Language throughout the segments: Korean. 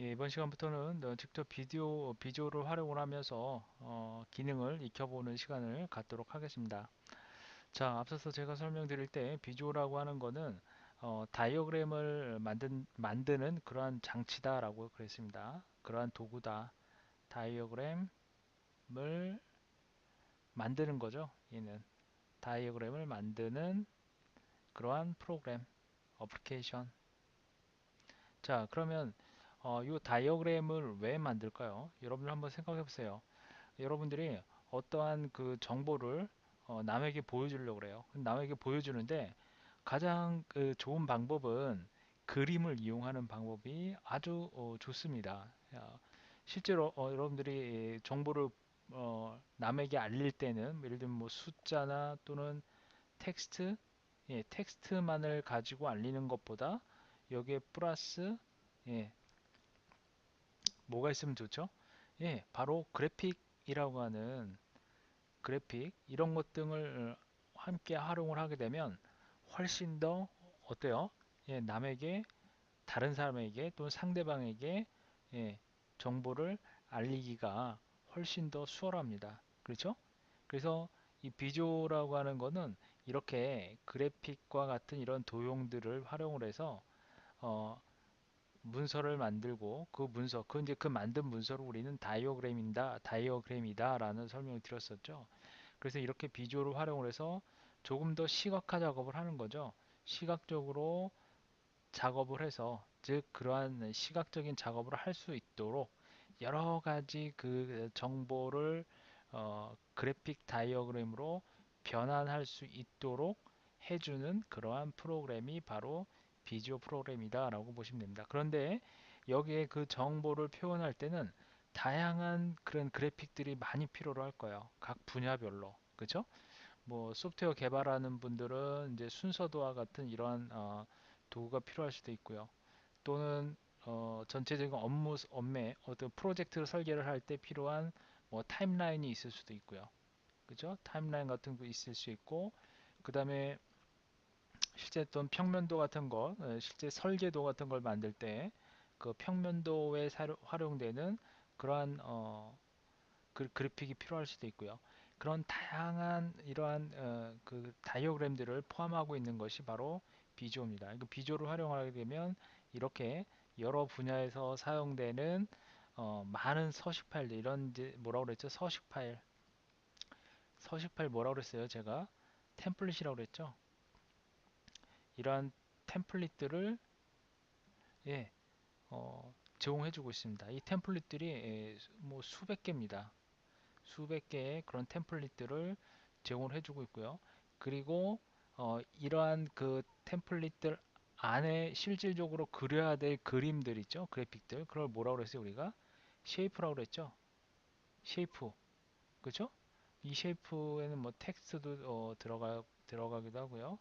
예, 이번 시간부터는 직접 비디오를 활용을 하면서 기능을 익혀보는 시간을 갖도록 하겠습니다. 자, 앞서서 제가 설명드릴 때 비주어라고 하는 거는 다이어그램을 만드는 그러한 장치다라고 그랬습니다. 그러한 도구다. 다이어그램을 만드는 거죠. 얘는 다이어그램을 만드는 그러한 프로그램, 어플리케이션. 자, 그러면 이 다이어그램을 왜 만들까요? 여러분들 한번 생각해 보세요. 여러분들이 어떠한 그 정보를 남에게 보여주려고 그래요. 남에게 보여주는데 가장 그 좋은 방법은 그림을 이용하는 방법이 아주 좋습니다. 실제로 여러분들이 정보를 남에게 알릴 때는 예를 들면 뭐 숫자나 또는 텍스트, 예, 텍스트만을 가지고 알리는 것보다 여기에 플러스 예, 뭐가 있으면 좋죠? 예, 바로 그래픽이라고 하는 그래픽 이런 것 등을 함께 활용을 하게 되면 훨씬 더 어때요? 예, 남에게 다른 사람에게 또는 상대방에게 예, 정보를 알리기가 훨씬 더 수월합니다. 그렇죠? 그래서 이 비조라고 하는 거는 이렇게 그래픽과 같은 이런 도형들을 활용을 해서 어, 문서를 만들고 그 문서, 그 이제 그 만든 문서를 우리는 다이어그램이다라는 설명을 드렸었죠. 그래서 이렇게 비주얼을 활용을 해서 조금 더 시각화 작업을 하는 거죠. 시각적으로 작업을 해서 즉 그러한 시각적인 작업을 할 수 있도록 여러 가지 그 정보를 그래픽 다이어그램으로 변환할 수 있도록 해주는 그러한 프로그램이 바로 비주어 프로그램이다 라고 보시면 됩니다. 그런데 여기에 그 정보를 표현할 때는 다양한 그런 그래픽들이 많이 필요로 할 거예요. 각 분야별로. 그죠? 뭐 소프트웨어 개발하는 분들은 이제 순서도와 같은 이러한 도구가 필요할 수도 있고요. 또는 전체적인 업무에 어떤 프로젝트를 설계를 할 때 필요한 뭐 타임라인이 있을 수도 있고요. 그죠? 타임라인 같은 거 있을 수 있고, 그 다음에 실제 어떤 평면도 같은 거, 실제 설계도 같은 걸 만들 때 그 평면도에 활용되는 그러한 그래픽이 필요할 수도 있고요. 그런 다양한 이러한 그 다이어그램들을 포함하고 있는 것이 바로 비주어입니다. 비주어를 활용하게 되면 이렇게 여러 분야에서 사용되는 많은 서식 파일들 이런 이제 뭐라고 그랬죠? 서식 파일 뭐라고 그랬어요? 제가 템플릿이라고 그랬죠? 이러한 템플릿들을 예, 제공해주고 있습니다. 이 템플릿들이 뭐 수백 개입니다. 수백 개의 그런 템플릿들을 제공을 해주고 있고요. 그리고 이러한 그 템플릿들 안에 실질적으로 그려야 될 그림들 있죠. 그래픽들. 그걸 뭐라고 그랬어요, 우리가? 쉐이프라고 그랬죠. 쉐이프. 그죠? 이 쉐이프에는 뭐 텍스트도 들어가기도 하고요.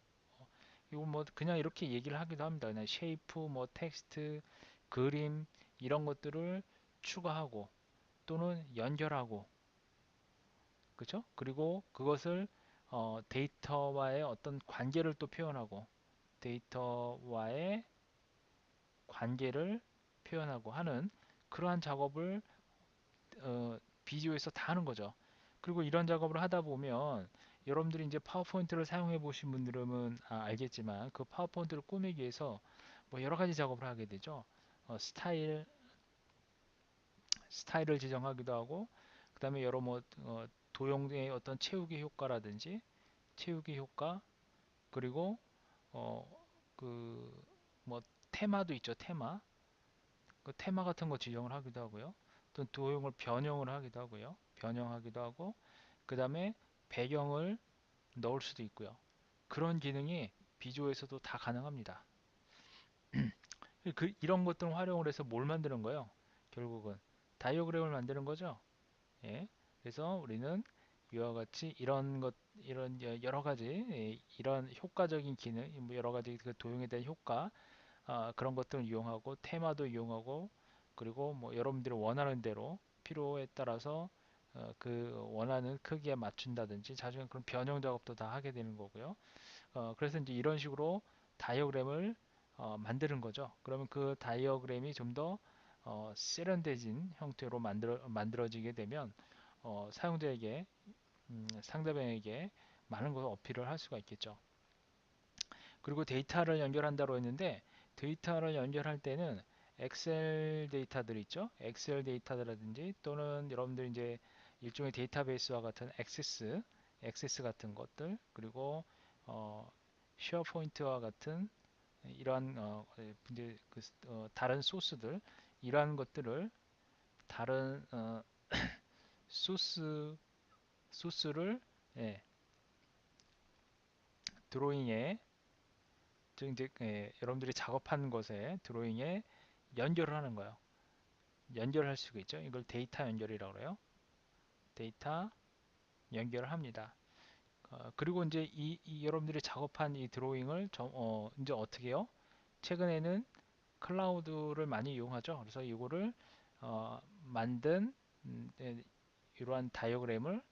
이거 뭐 그냥 이렇게 얘기를 하기도 합니다. 그냥 쉐이프, 뭐 텍스트, 그림 이런 것들을 추가하고 또는 연결하고 그죠? 그리고 그것을 데이터와의 어떤 관계를 또 표현하고 데이터와의 관계를 표현하고 하는 그러한 작업을 비디오에서 다 하는 거죠. 그리고 이런 작업을 하다 보면 여러분들이 이제 파워포인트를 사용해 보신 분들은 알겠지만 그 파워포인트를 꾸미기 위해서 뭐 여러 가지 작업을 하게 되죠. 스타일을 지정하기도 하고 그 다음에 여러 뭐 도형의 어떤 채우기 효과라든지 채우기 효과 그리고 그 뭐 테마도 있죠. 그 테마 같은 거 지정을 하기도 하고요. 또 도형을 변형을 하기도 하고요. 변형하기도 하고 그 다음에 배경을 넣을 수도 있고요. 그런 기능이 비주어에서도 다 가능합니다. 이런 것들을 활용을 해서 뭘 만드는 거예요? 결국은 다이어그램을 만드는 거죠. 예. 그래서 우리는 이와 같이 이런 여러 가지 이런 효과적인 기능, 뭐 여러 가지 그 도형에 대한 효과, 그런 것들을 이용하고 테마도 이용하고 그리고 뭐 여러분들이 원하는 대로 필요에 따라서 그 원하는 크기에 맞춘다든지 나중에 그런 변형 작업도 다 하게 되는 거고요. 그래서 이제 이런 식으로 다이어그램을 만드는 거죠. 그러면 그 다이어그램이 좀 더 세련되진 형태로 만들어지게 되면 사용자에게 상대방에게 많은 것을 어필을 할 수가 있겠죠. 그리고 데이터를 연결한다고 했는데 데이터를 연결할 때는 엑셀 데이터들 있죠. 엑셀 데이터라든지 또는 여러분들 이제 일종의 데이터베이스와 같은 액세스 같은 것들 그리고 어, 쉐어포인트와 같은 이러한 이제 다른 소스들 이러한 것들을 다른 소스 소스를 예, 드로잉에 즉 이제 여러분들이 작업한 것에 드로잉에 연결을 하는 거예요. 연결할 수가 있죠. 이걸 데이터 연결이라고 그래요. 데이터 연결을 합니다. 그리고 이제 여러분들이 작업한 이 드로잉을 이제 어떻게 해요? 최근에는 클라우드를 많이 이용하죠. 그래서 이거를 만든 이러한 다이어그램을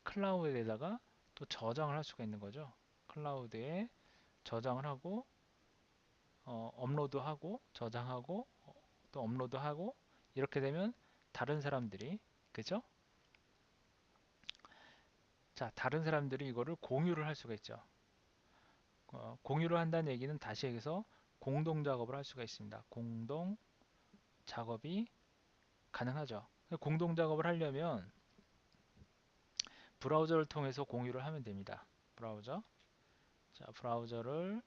클라우드에다가 또 저장을 할 수가 있는 거죠. 클라우드에 저장을 하고 업로드하고 저장하고 또 업로드하고 이렇게 되면 다른 사람들이 그죠? 자, 다른 사람들이 이거를 공유를 할 수가 있죠. 공유를 한다는 얘기는 다시 여기서 공동 작업을 할 수가 있습니다. 공동 작업이 가능하죠. 공동 작업을 하려면 브라우저를 통해서 공유를 하면 됩니다. 브라우저. 자, 브라우저를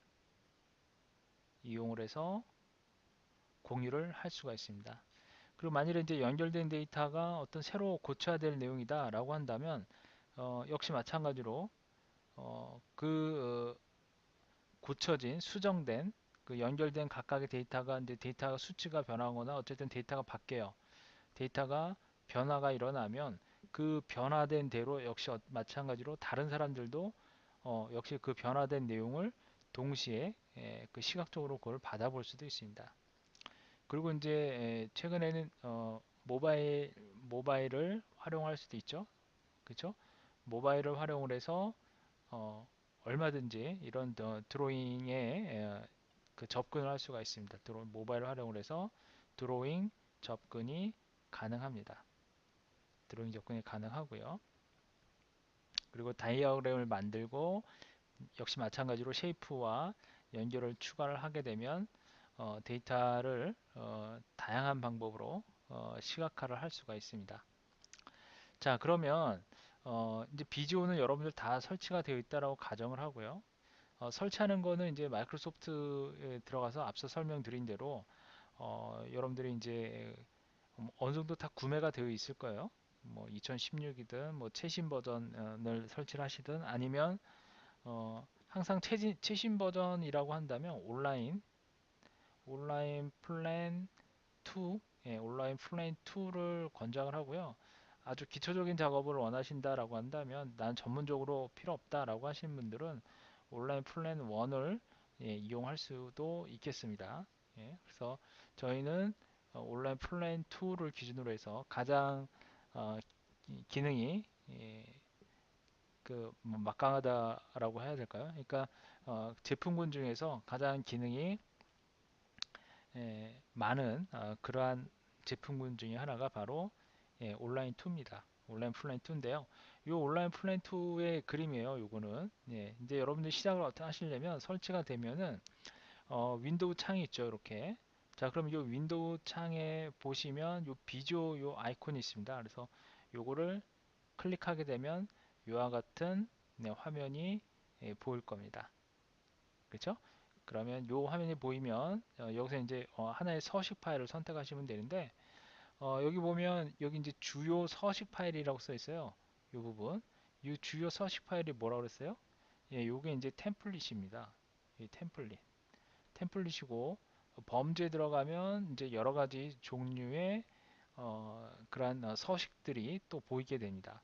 이용을 해서 공유를 할 수가 있습니다. 그리고 만일에 이제 연결된 데이터가 어떤 새로 고쳐야 될 내용이다 라고 한다면 역시 마찬가지로 고쳐진 수정된 그 연결된 각각의 데이터가 이제 데이터가 수치가 변하거나 어쨌든 데이터가 바뀌어요. 데이터가 변화가 일어나면 그 변화된 대로 역시 마찬가지로 다른 사람들도 역시 그 변화된 내용을 동시에 그 시각적으로 그걸 받아볼 수도 있습니다. 그리고 이제 최근에는 모바일을 활용할 수도 있죠. 그렇죠? 모바일을 활용을 해서 어, 얼마든지 이런 드로잉에 그 접근을 할 수가 있습니다. 모바일을 활용을 해서 드로잉 접근이 가능합니다. 드로잉 접근이 가능하고요. 그리고 다이어그램을 만들고 역시 마찬가지로 쉐이프와 연결을 추가를 하게 되면 데이터를 다양한 방법으로 시각화를 할 수가 있습니다. 자, 그러면 이제 비지오는 여러분들 다 설치가 되어 있다라고 가정을 하고요. 설치하는 거는 이제 마이크로소프트에 들어가서 앞서 설명드린 대로 여러분들이 이제 어느 정도 다 구매가 되어 있을 거예요. 뭐 2016이든 뭐 최신 버전을 설치를 하시든 아니면 항상 최신 버전이라고 한다면 온라인 플랜 2, 온라인 플랜 2를 권장을 하고요. 아주 기초적인 작업을 원하신다라고 한다면 난 전문적으로 필요 없다라고 하시는 분들은 온라인 플랜 1을 이용할 수도 있겠습니다. 그래서 저희는 온라인 플랜 2를 기준으로 해서 가장 어, 기능이 뭐 막강하다라고 해야 될까요? 그러니까 제품군 중에서 가장 기능이 많은 그러한 제품군 중에 하나가 바로 온라인 2입니다. 온라인 플랜 2인데요. 이 온라인 플랜 2의 그림이에요. 요거는 이제 여러분들 시작을 어떻게 하시려면 설치가 되면은 윈도우 창이 있죠. 이렇게. 자, 그럼 이 윈도우 창에 보시면 요 비조 요 아이콘이 있습니다. 그래서 요거를 클릭하게 되면 이와 같은 화면이 보일 겁니다. 그렇죠? 그러면 요 화면이 보이면 여기서 이제 하나의 서식 파일을 선택하시면 되는데 여기 보면 여기 이제 주요 서식 파일이라고 써 있어요. 이 부분. 이 주요 서식 파일이 뭐라고 그랬어요? 예, 요게 이제 템플릿입니다. 이 템플릿. 템플릿이고 범주에 들어가면 이제 여러 가지 종류의 그러한 서식들이 또 보이게 됩니다.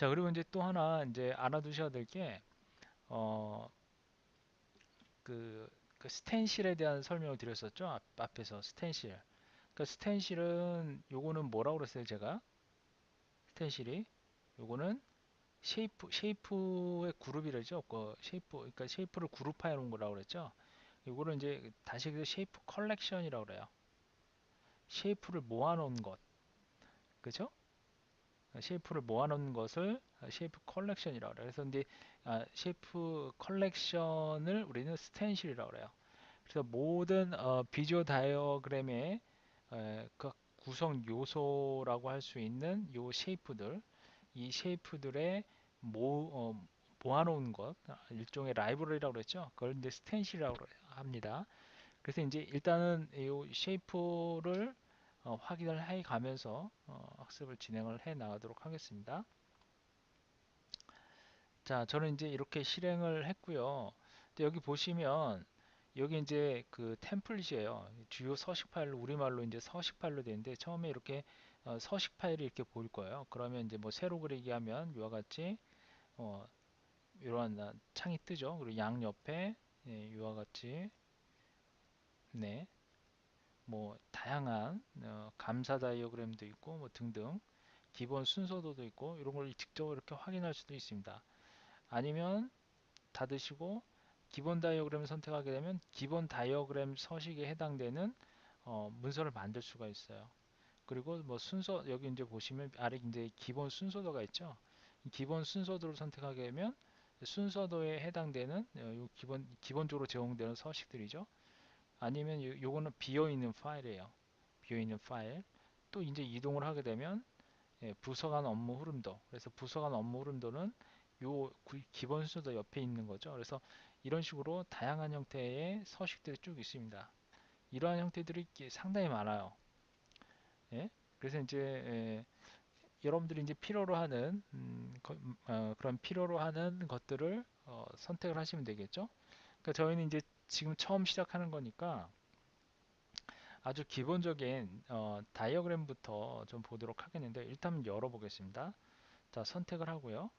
자, 그리고 이제 또 하나 이제 알아두셔야 될 게, 어, 그, 그 스텐실에 대한 설명을 드렸었죠. 앞에서 스텐실. 그 스텐실은 요거는 뭐라고 그랬어요, 제가? 스텐실이 요거는 쉐이프의 그룹이라죠. 그러니까 쉐이프를 그룹화해 놓은 거라고 그랬죠. 요거를 이제 다시 그 쉐이프 컬렉션이라고 그래요. 쉐이프를 모아놓은 것, 그죠? 쉐이프를 모아놓은 것을 쉐이프 컬렉션이라고 그래요. 그래서 이제 쉐이프 컬렉션을 우리는 스텐실이라고 그래요. 그래서 모든 비주얼 다이어그램의 그 구성 요소라고 할 수 있는 요 쉐이프들, 이 쉐이프들의 모아놓은 것, 일종의 라이브러리라고 그랬죠. 그걸 이제 스텐실이라고 합니다. 그래서 이제 일단은 이 쉐이프를 확인을 해 가면서 학습을 진행을 해 나가도록 하겠습니다. 자, 저는 이제 이렇게 실행을 했고요. 근데 여기 보시면 여기 이제 그 템플릿이에요. 주요 서식 파일로 우리말로 이제 서식 파일로 되는데 처음에 이렇게 서식 파일이 이렇게 보일 거예요. 그러면 이제 뭐 세로 그리기 하면 이와 같이 어, 이러한 창이 뜨죠. 그리고 양 옆에 이와 같이 네, 뭐 다양한 감사 다이어그램도 있고 뭐 등등 기본 순서도도 있고 이런 걸 직접 이렇게 확인할 수도 있습니다. 아니면 닫으시고 기본 다이어그램을 선택하게 되면 기본 다이어그램 서식에 해당되는 문서를 만들 수가 있어요. 그리고 뭐 순서 여기 이제 보시면 아래 이제 기본 순서도가 있죠. 기본 순서도를 선택하게 되면 순서도에 해당되는 요 기본적으로 제공되는 서식들이죠. 아니면 요거는 비어 있는 파일이에요. 비어 있는 파일. 또 이제 이동을 하게 되면 부서 간 업무 흐름도. 그래서 부서 간 업무 흐름도는 요 기본 순서도 옆에 있는 거죠. 그래서 이런 식으로 다양한 형태의 서식들이 쭉 있습니다. 이러한 형태들이 상당히 많아요. 예? 그래서 이제 여러분들이 이제 필요로 하는 그런 필요로 하는 것들을 선택을 하시면 되겠죠. 그러니까 저희는 이제 지금 처음 시작하는 거니까 아주 기본적인 다이어그램부터 좀 보도록 하겠는데 일단 열어보겠습니다. 자, 선택을 하고요.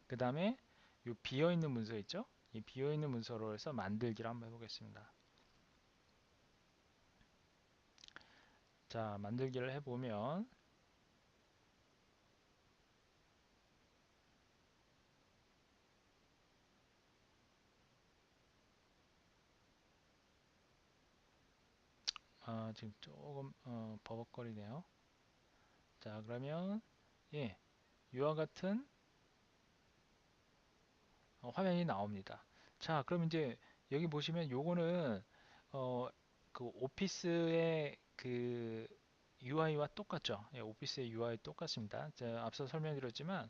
그 다음에 이 비어있는 문서 있죠? 이 비어있는 문서로 해서 만들기를 한번 해보겠습니다. 자, 만들기를 해보면 지금 조금 버벅거리네요. 자, 그러면 예, 이와 같은 화면이 나옵니다. 자, 그럼 이제 여기 보시면 요거는 어, 그 오피스의 그 UI와 똑같죠. 예, 오피스의 UI 똑같습니다. 제가 앞서 설명드렸지만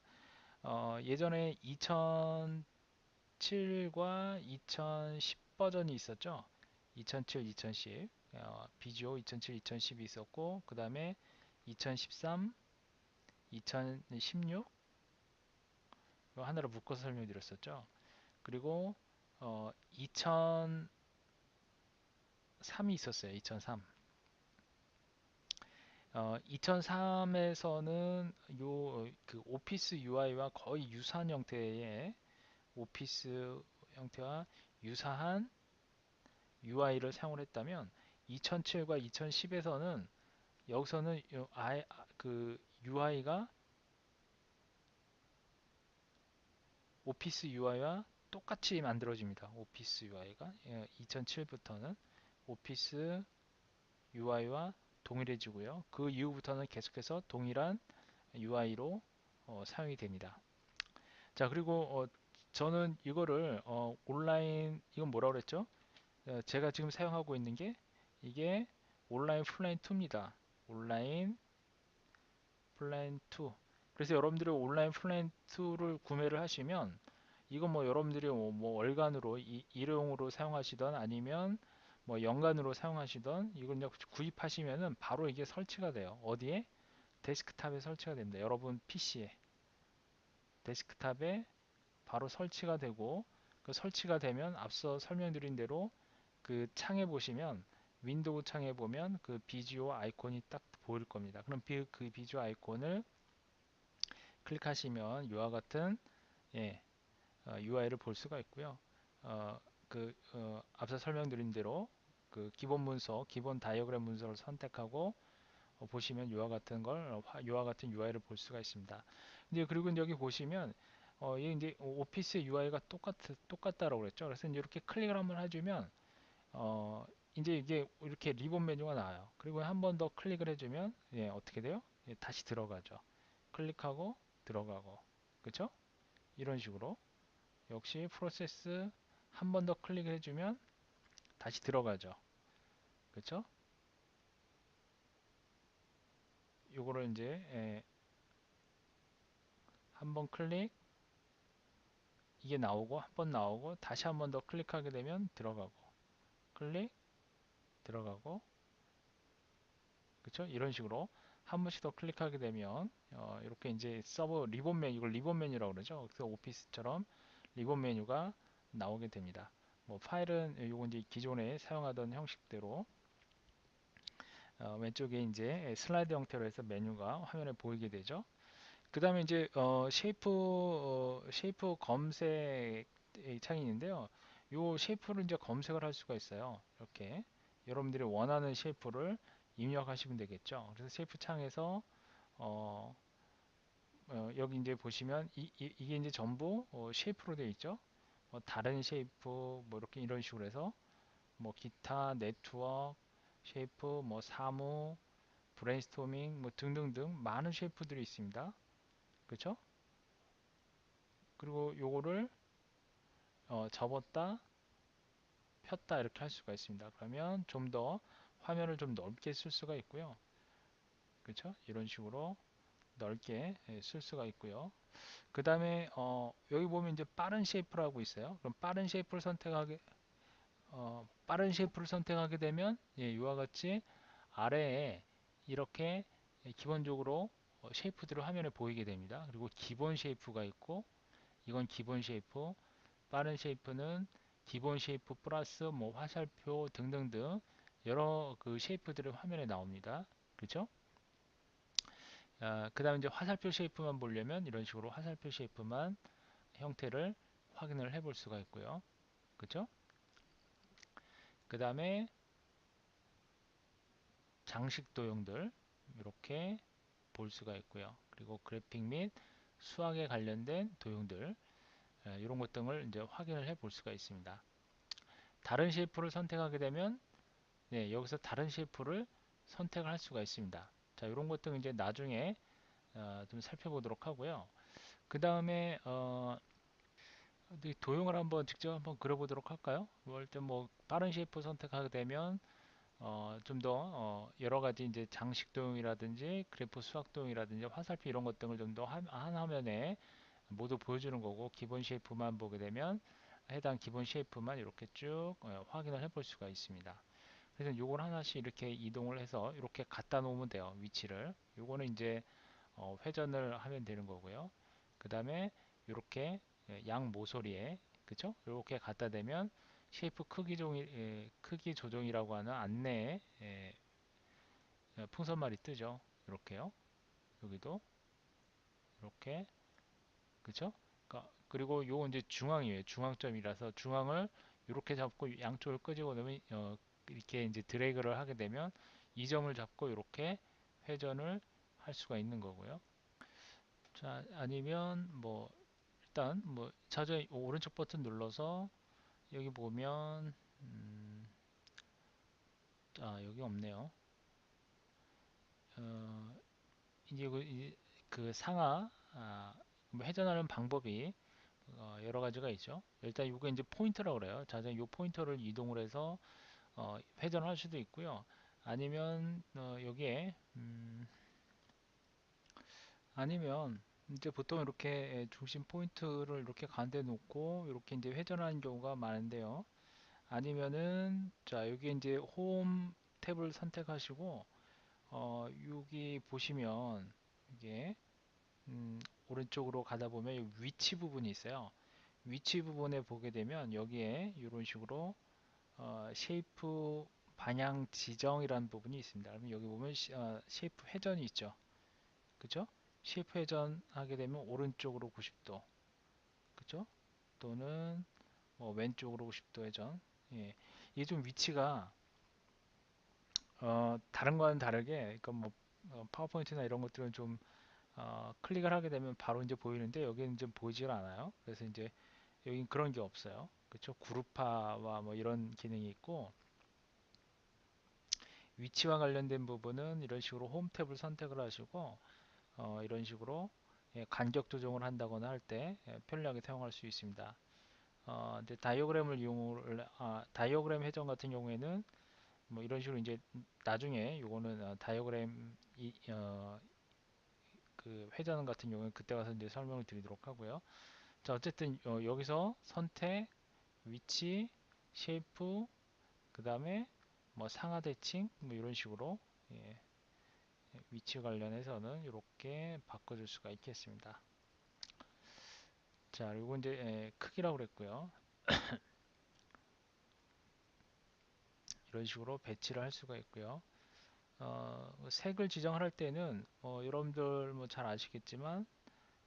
예전에 2007과 2010 버전이 있었죠. 2007, 2010 비주어 2007, 2010이 있었고 그 다음에 2013, 2016 하나로 묶어서 설명드렸었죠. 그리고 2003이 있었어요. 2003. 2003에서는 요 그 오피스 UI와 거의 유사한 형태의 오피스 형태와 유사한 UI를 사용을 했다면 2007과 2010에서는 여기서는 아예 그 UI가 오피스 UI와 똑같이 만들어집니다. 오피스 UI가 2007부터는 오피스 UI와 동일해지고요. 그 이후부터는 계속해서 동일한 UI로 사용이 됩니다. 자, 그리고 저는 이거를 온라인 이건 뭐라고 그랬죠? 제가 지금 사용하고 있는 게 이게 온라인 플랜 2입니다. 온라인 플랜 2. 그래서 여러분들이 온라인 플랜 2를 구매를 하시면 이건 뭐 여러분들이 뭐 월간으로 일회용으로 사용하시던 아니면 뭐 연간으로 사용하시던 이걸 이제 구입하시면은 바로 이게 설치가 돼요. 어디에? 데스크탑에 설치가 됩니다. 여러분 PC에 데스크탑에 바로 설치가 되고 그 설치가 되면 앞서 설명드린 대로 그 창에 보시면 윈도우 창에 보면 그 비주어 아이콘이 딱 보일 겁니다. 그럼 그 비주어 아이콘을 클릭하시면 이와 같은 예, UI를 볼 수가 있고요. 앞서 설명드린 대로 그 기본 문서, 기본 다이어그램 문서를 선택하고 보시면 이와 같은 이와 같은 UI를 볼 수가 있습니다. 이제 그리고 여기 보시면 이게 이제 오피스 UI가 똑같다라고 그랬죠. 그래서 이제 이렇게 클릭을 한번 해주면 이제 이게 이렇게 리본 메뉴가 나와요. 그리고 한 번 더 클릭을 해주면 예, 어떻게 돼요? 예, 다시 들어가죠. 클릭하고 들어가고, 그쵸? 이런 식으로 역시 프로세스 한 번 더 클릭을 해주면 다시 들어가죠. 그쵸? 요거를 이제 예, 한 번 클릭, 이게 나오고 한 번 나오고 다시 한 번 더 클릭하게 되면 들어가고, 클릭 들어가고, 그쵸? 이런 식으로 한 번씩 더 클릭하게 되면 이렇게 이제 서버 리본 메뉴, 이걸 리본 메뉴라고 그러죠. 그래서 오피스처럼 리본 메뉴가 나오게 됩니다. 뭐 파일은 요거 이제 기존에 사용하던 형식대로 왼쪽에 이제 슬라이드 형태로 해서 메뉴가 화면에 보이게 되죠. 그 다음에 이제 쉐이프 검색 창이 있는데요. 요 쉐이프를 이제 검색을 할 수가 있어요. 이렇게 여러분들이 원하는 쉐이프를 입력하시면 되겠죠. 그래서 쉐이프 창에서 어, 여기 이제 보시면 게 이제 전부 쉐이프로 되어 있죠. 다른 쉐이프 뭐 이렇게 이런 식으로 해서 뭐 기타 네트워크 쉐이프 뭐 사무 브레인스토밍 뭐 등등등 많은 쉐이프들이 있습니다. 그렇죠? 그리고 요거를 접었다 폈다 이렇게 할 수가 있습니다. 그러면 좀 더 화면을 좀 넓게 쓸 수가 있고요. 그렇죠? 이런 식으로 넓게 쓸 수가 있고요. 그 다음에 여기 보면 이제 빠른 쉐이프라고 있어요. 그럼 빠른 쉐이프를 선택하게 되면 예, 이와 같이 아래에 이렇게 기본적으로 쉐이프들을 화면에 보이게 됩니다. 그리고 기본 쉐이프가 있고 이건 기본 쉐이프, 빠른 쉐이프는 기본 쉐이프 플러스 뭐 화살표 등등등 여러 그 쉐이프들이 화면에 나옵니다. 그죠? 그 다음에 이제 화살표 쉐이프만 보려면 이런 식으로 화살표 쉐이프만 형태를 확인을 해 볼 수가 있고요. 그죠? 그 다음에 장식 도형들 이렇게 볼 수가 있고요. 그리고 그래픽 및 수학에 관련된 도형들 이런 것 등을 이제 확인을 해 볼 수가 있습니다. 다른 쉐이프를 선택하게 되면 네, 여기서 다른 쉐이프를 선택을 할 수가 있습니다. 자, 이런 것들은 이제 나중에 좀 살펴보도록 하고요. 그 다음에 도형을 한번 직접 한번 그려보도록 할까요? 일단 뭐 빠른 쉐이프 선택하게 되면 좀 더 여러 가지 이제 장식 도형이라든지 그래프 수학 도형이라든지 화살표 이런 것 등을 좀 더 한 화면에 모두 보여주는 거고 기본 쉐이프만 보게 되면 해당 기본 쉐이프만 이렇게 쭉 확인을 해 볼 수가 있습니다. 그래서 요걸 하나씩 이렇게 이동을 해서 이렇게 갖다 놓으면 돼요. 위치를. 요거는 이제 회전을 하면 되는 거고요. 그 다음에 이렇게 양 모서리에 그쵸? 이렇게 갖다 대면 쉐이프 크기 조정이라고 하는 안내 풍선말이 뜨죠. 이렇게요. 여기도 이렇게 그쵸? 그리고 요 이제 중앙이에요. 중앙점이라서 중앙을 이렇게 잡고 양쪽을 끄집어 놓으면 이렇게 이제 드래그를 하게 되면 이 점을 잡고 이렇게 회전을 할 수가 있는 거고요. 자, 아니면 뭐 일단 뭐 자주 오른쪽 버튼 눌러서 여기 보면 여기 없네요. 어, 이제 그 상하 뭐 회전하는 방법이 여러 가지가 있죠. 일단 이거 이제 포인터라고 그래요. 자, 이 포인터를 이동을 해서 회전할 수도 있고요. 아니면 여기에 아니면 이제 보통 이렇게 중심 포인트를 이렇게 가운데 놓고 이렇게 이제 회전하는 경우가 많은데요. 아니면은 자 여기 이제 홈 탭을 선택하시고 여기 보시면 이게 오른쪽으로 가다 보면 위치 부분이 있어요. 위치 부분에 보게 되면 여기에 이런 식으로 쉐이프 방향 지정이라는 부분이 있습니다. 그러면 여기 보면 쉐이프 회전이 있죠. 그죠? 쉐이프 회전 하게 되면 오른쪽으로 90도, 그죠? 또는 뭐 왼쪽으로 50도 회전. 예. 이게 좀 위치가 다른 거와는 다르게, 그러니까 뭐 파워포인트나 이런 것들은 좀 클릭을 하게 되면 바로 이제 보이는데 여기는 좀 보이지가 않아요. 그래서 이제 여긴 그런 게 없어요. 그렇죠? 그룹화와 뭐 이런 기능이 있고 위치와 관련된 부분은 이런 식으로 홈 탭을 선택을 하시고 이런 식으로 간격 조정을 한다거나 할 때 편리하게 사용할 수 있습니다. 이제 다이어그램을 다이어그램 회전 같은 경우에는 뭐 이런 식으로 이제 나중에 요거는 다이어그램 그 회전 같은 경우는 그때 가서 이제 설명을 드리도록 하고요. 자, 어쨌든 여기서 선택, 위치, 쉐이프, 그 다음에 뭐 상하 대칭 뭐 이런 식으로 예, 위치 관련해서는 이렇게 바꿔줄 수가 있겠습니다. 자, 그리고 이제 크기라고 그랬고요. 이런 식으로 배치를 할 수가 있고요. 색을 지정할 때는 여러분들 뭐 잘 아시겠지만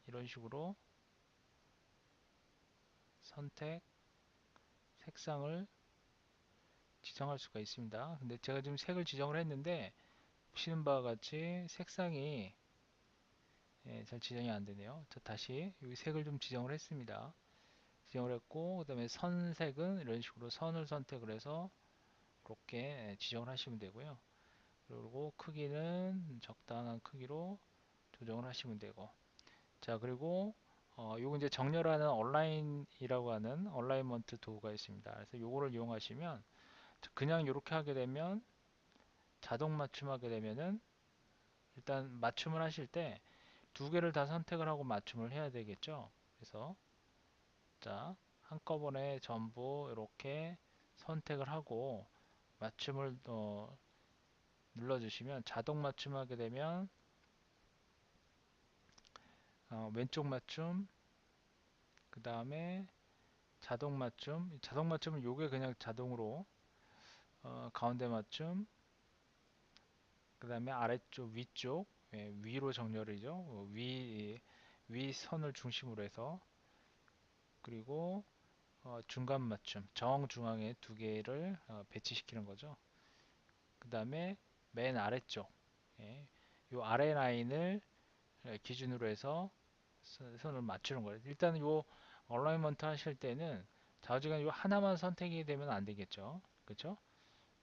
이런 식으로 선택, 색상을 지정할 수가 있습니다. 근데 제가 지금 색을 지정을 했는데 보시는 바와 같이 색상이 잘 지정이 안 되네요. 자, 다시 여기 색을 좀 지정을 했습니다. 지정을 했고, 그 다음에 선색은 이런 식으로 선을 선택을 해서 이렇게 지정을 하시면 되고요. 그리고 크기는 적당한 크기로 조정을 하시면 되고, 자, 그리고 요거 이제 정렬하는 온라인이라고 하는 얼라이먼트 도구가 있습니다. 그래서 요거를 이용하시면 그냥 이렇게 하게 되면 자동 맞춤하게 되면은 일단 맞춤을 하실 때 두 개를 다 선택을 하고 맞춤을 해야 되겠죠. 그래서 자, 한꺼번에 전부 이렇게 선택을 하고 맞춤을 눌러주시면 자동 맞춤하게 되면 왼쪽 맞춤, 그 다음에 자동 맞춤은 요게 그냥 자동으로 가운데 맞춤, 그 다음에 아래쪽, 위쪽, 위로 정렬이죠. 위 선을 중심으로 해서 그리고 중간 맞춤, 정중앙에 두 개를 배치시키는 거죠. 그 다음에 맨 아래쪽, 요 아래 라인을 기준으로 해서 선을 맞추는 거예요. 일단 요 얼라이먼트 하실 때는 좌우지간 요 하나만 선택이 되면 안 되겠죠. 그렇죠?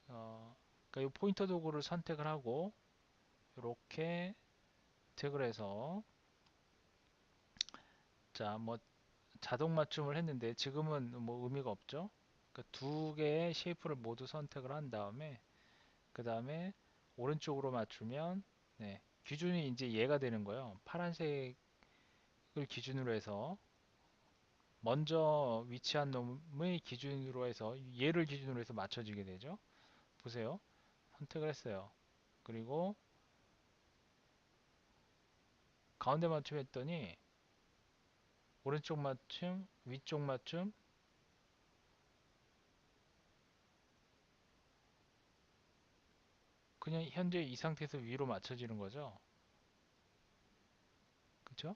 그러니까 요 포인터 도구를 선택을 하고 이렇게 선택을 해서 자, 뭐 자동 맞춤을 했는데 지금은 뭐 의미가 없죠. 그러니까 두 개의 쉐이프를 모두 선택을 한 다음에 그 다음에 오른쪽으로 맞추면 기준이 이제 얘가 되는 거예요. 파란색을 기준으로 해서 먼저 위치한 놈의 기준으로 해서 얘를 기준으로 해서 맞춰지게 되죠. 보세요. 선택을 했어요. 그리고 가운데 맞춤했더니 오른쪽 맞춤, 위쪽 맞춤, 그냥 현재 이 상태에서 위로 맞춰지는 거죠. 그쵸?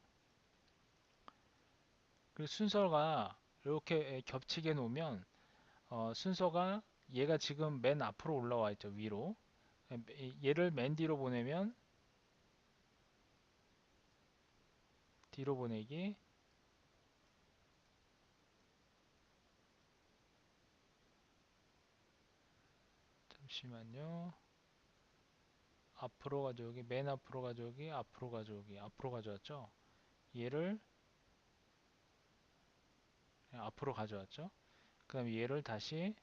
그리고 순서가 이렇게 겹치게 놓으면 순서가 얘가 지금 맨 앞으로 올라와 있죠. 위로. 얘를 맨 뒤로 보내면 뒤로 보내기. 잠시만요. 앞으로 가져오기, 맨 앞으로 가져오기, 앞으로 가져오기, 앞으로 가져왔죠. 얘를 앞으로 가져왔죠. 그 다음에 얘를 다시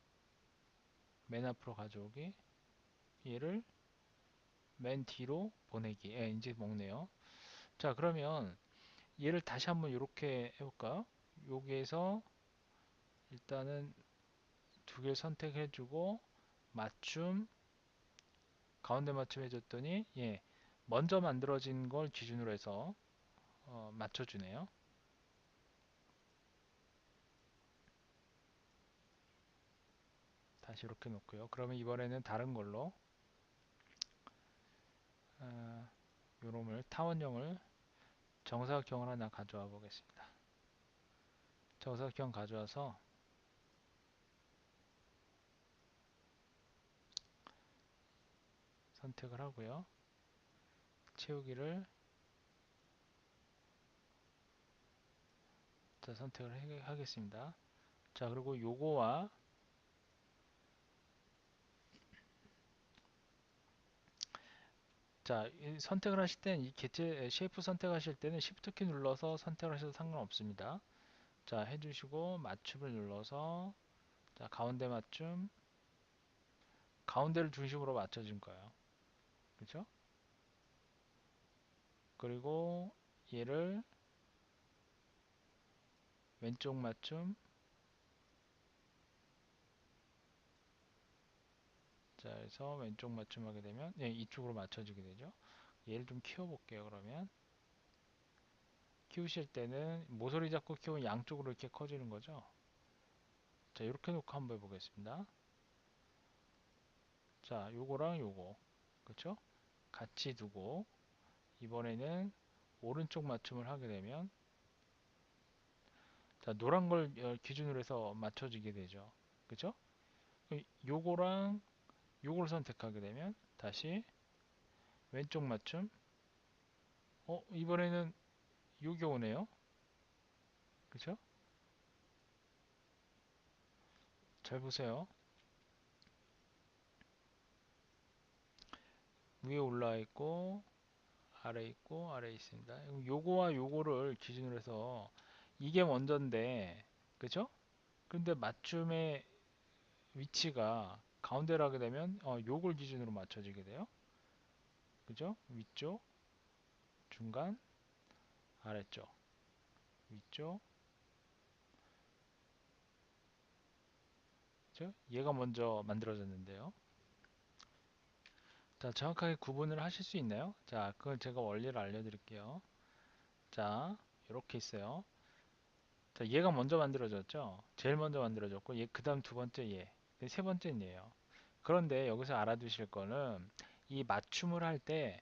맨 앞으로 가져오기, 얘를 맨 뒤로 보내기. 이제 먹네요. 자, 그러면 얘를 다시 한번 이렇게 해볼까요? 여기에서 일단은 두 개 선택해주고 맞춤, 가운데 맞춤 해줬더니 먼저 만들어진 걸 기준으로 해서 맞춰주네요. 다시 이렇게 놓고요. 그러면 이번에는 다른 걸로 요놈을 타원형을 정사각형을 하나 가져와 보겠습니다. 정사각형 가져와서 선택을 하고요. 채우기를 자, 선택을 하겠습니다. 자, 그리고 요거와 자, 선택을 하실 땐 이 개체 쉐이프 선택하실 때는 Shift 키 눌러서 선택을 하셔도 상관없습니다. 자, 해주시고 맞춤을 눌러서 자, 가운데 맞춤, 가운데를 중심으로 맞춰준 거예요. 그죠? 그리고 얘를 왼쪽 맞춤, 자, 그래서 왼쪽 맞춤 하게 되면 예, 이쪽으로 맞춰지게 되죠. 얘를 좀 키워볼게요. 그러면 키우실 때는 모서리 잡고 키우면 양쪽으로 이렇게 커지는 거죠. 자, 이렇게 놓고 한번 해보겠습니다. 자, 요거랑 요거, 그렇죠? 같이 두고 이번에는 오른쪽 맞춤을 하게 되면 자, 노란 걸 기준으로 해서 맞춰지게 되죠. 그렇죠? 요거랑 요걸 선택하게 되면 다시 왼쪽 맞춤. 이번에는 요게 오네요. 그렇죠? 잘 보세요. 위에 올라와 있고 아래 있고 아래 있습니다. 요거와 요거를 기준으로 해서 이게 먼저인데 그죠? 근데 맞춤의 위치가 가운데로 하게 되면 요걸 기준으로 맞춰지게 돼요. 그죠? 위쪽, 중간, 아래쪽, 위쪽. 그죠? 얘가 먼저 만들어졌는데요. 자, 정확하게 구분을 하실 수 있나요? 자, 그걸 제가 원리를 알려드릴게요. 자, 이렇게 있어요. 자, 얘가 먼저 만들어졌죠? 제일 먼저 만들어졌고, 얘, 그 다음 두 번째 얘, 세 번째는 얘예요. 그런데 여기서 알아두실 거는 이 맞춤을 할 때,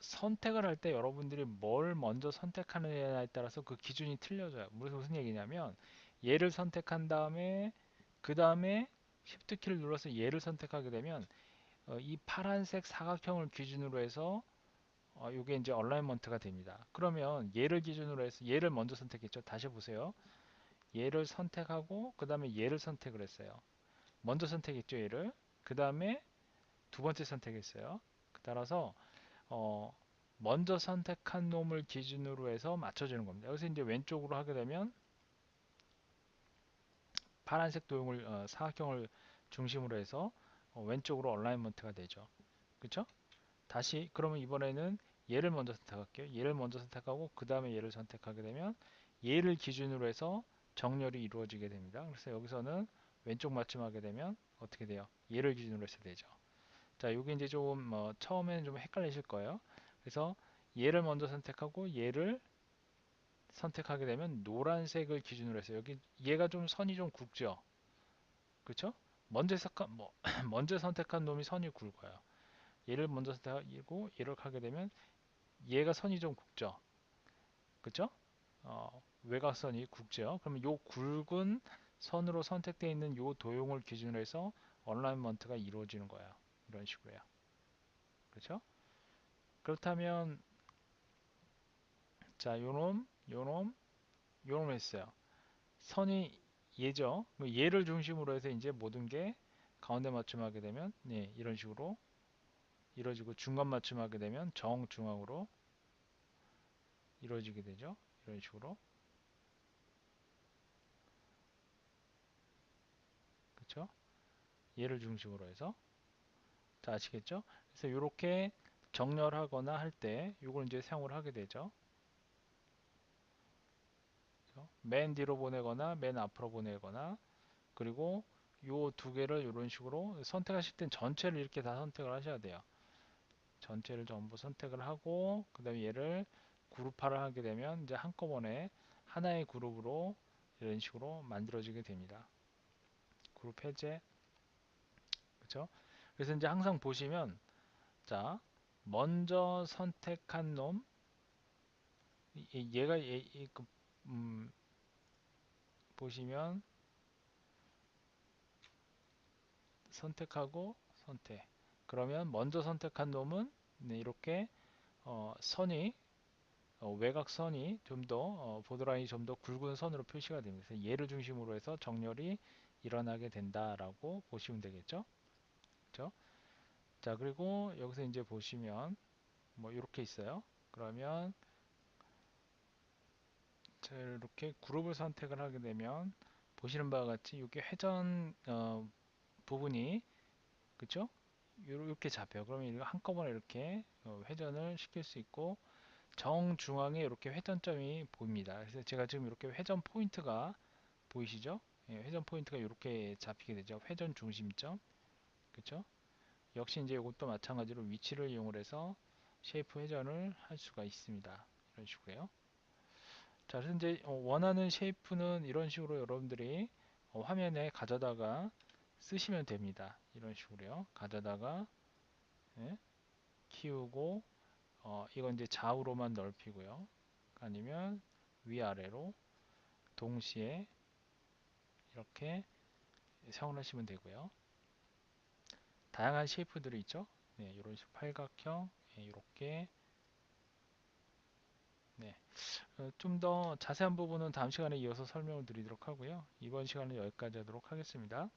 선택을 할 때 여러분들이 뭘 먼저 선택하느냐에 따라서 그 기준이 틀려져요. 무슨 얘기냐면, 얘를 선택한 다음에, 그 다음에 Shift 키를 눌러서 얘를 선택하게 되면, 이 파란색 사각형을 기준으로 해서 이게 이제 얼라이먼트가 됩니다. 그러면 얘를 기준으로 해서 얘를 먼저 선택했죠. 다시 보세요. 얘를 선택하고 그 다음에 얘를 선택을 했어요. 먼저 선택했죠. 얘를. 그 다음에 두 번째 선택했어요. 따라서 어, 먼저 선택한 놈을 기준으로 해서 맞춰주는 겁니다. 여기서 이제 왼쪽으로 하게 되면 파란색 도형을 사각형을 중심으로 해서 왼쪽으로 얼라이먼트가 되죠. 그렇죠? 다시 그러면 이번에는 얘를 먼저 선택할게요. 얘를 먼저 선택하고 그 다음에 얘를 선택하게 되면 얘를 기준으로 해서 정렬이 이루어지게 됩니다. 그래서 여기서는 왼쪽 맞춤하게 되면 어떻게 돼요? 얘를 기준으로 해서 되죠. 자, 이게 이제 좀 처음에는 좀 헷갈리실 거예요. 그래서 얘를 먼저 선택하고 얘를 선택하게 되면 노란색을 기준으로 해서 여기 얘가 좀 선이 좀 굵죠. 그렇죠? 먼저 선택한 먼저 선택한 놈이 선이 굵어요. 얘를 먼저 선택하고 얘를 하게 되면 얘가 선이 좀 굵죠. 그쵸? 외곽선이 굵죠. 그러면 요 굵은 선으로 선택되어 있는 요 도형을 기준으로 해서 얼라이먼트가 이루어지는 거예요. 이런 식으로요. 그렇죠? 그렇다면 자, 요놈, 요놈, 요놈 했어요. 선이 얘죠. 얘를 중심으로 해서 이제 모든 게 가운데 맞춤하게 되면 네, 이런 식으로 이루어지고 중간 맞춤하게 되면 정중앙으로 이루어지게 되죠. 이런 식으로. 그렇죠? 얘를 중심으로 해서 자, 아시겠죠? 그래서 이렇게 정렬하거나 할 때 이걸 이제 사용을 하게 되죠. 그래서 맨 뒤로 보내거나 맨 앞으로 보내거나 그리고 요 두 개를 이런 식으로 선택하실 땐 전체를 이렇게 다 선택을 하셔야 돼요. 전체를 전부 선택을 하고 그 다음에 얘를 그룹화를 하게 되면 이제 한꺼번에 하나의 그룹으로 이런 식으로 만들어지게 됩니다. 그룹 해제 그렇죠? 그래서 이제 항상 보시면 자 먼저 선택한 놈 얘가 음, 보시면 선택하고 선택 그러면 먼저 선택한 놈은 네, 이렇게 선이 외곽선이 좀 더 보드라인이 좀 더 굵은 선으로 표시가 됩니다. 그래서 얘를 중심으로 해서 정렬이 일어나게 된다라고 보시면 되겠죠. 그렇죠? 자, 그리고 여기서 이제 보시면 뭐 이렇게 있어요. 그러면 자, 이렇게 그룹을 선택을 하게 되면 보시는 바와 같이 이게 회전 부분이 그쵸? 이렇게 잡혀요. 그러면 이거 한꺼번에 이렇게 회전을 시킬 수 있고 정중앙에 이렇게 회전점이 보입니다. 그래서 제가 지금 이렇게 회전 포인트가 보이시죠? 예, 회전 포인트가 이렇게 잡히게 되죠. 회전 중심점. 그쵸? 역시 이제 이것도 마찬가지로 위치를 이용을 해서 쉐이프 회전을 할 수가 있습니다. 이런 식으로요. 자, 그래서 이제 원하는 쉐이프는 이런 식으로 여러분들이 화면에 가져다가 쓰시면 됩니다. 이런 식으로요. 가져다가 예, 키우고 이건 이제 좌우로만 넓히고요. 아니면 위아래로 동시에 이렇게 사용을 하시면 되고요. 다양한 쉐이프들이 있죠. 네, 이런 식으로 팔각형, 네, 이렇게 네. 좀 더 자세한 부분은 다음 시간에 이어서 설명을 드리도록 하고요. 이번 시간은 여기까지 하도록 하겠습니다.